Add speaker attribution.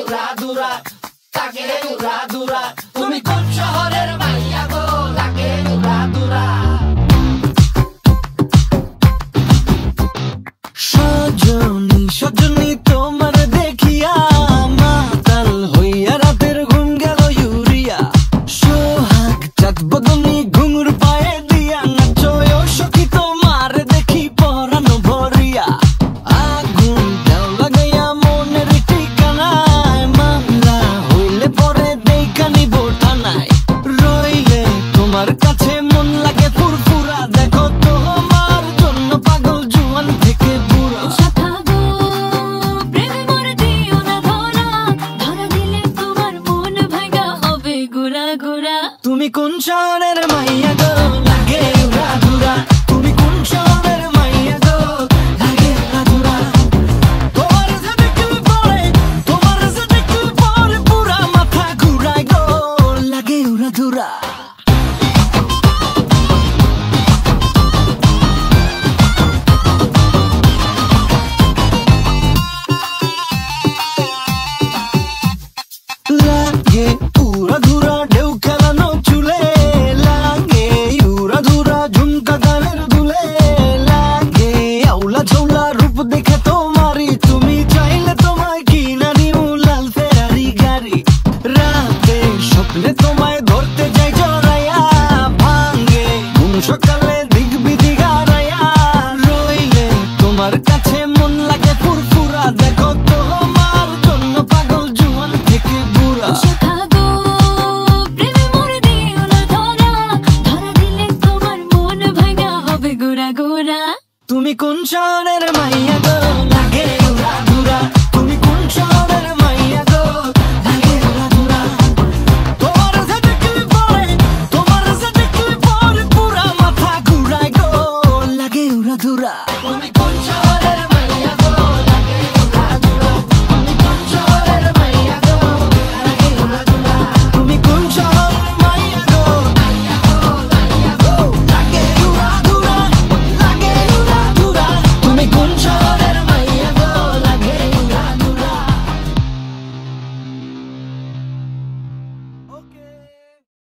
Speaker 1: দুরা দুরা তাকে দুরা দুরা তুমি কোন শহরের মাইয়া গো লাগে দুরা দুরা
Speaker 2: সজনী সজনী তোমার দেখিয়া মাতাল হইয়া রাতের ঘুম গেল ইউরিয়া সোহাগ চাঁদ বদনী ঘুঙুর পায়ে দিয়া নাচো ও সখী তোমার দেখি পরানো ভরিয়া আগুন দাও লাগাইয়া মনের ঠিকানায় মামলা হইলে পরে দেখা নিব থানায় রইলে তোমার কাছে মন লাগে ফুরফুরা দেখো তোমার জন্য পাগল জুয়ান থেকে বুড়া তুমি কোন শহরের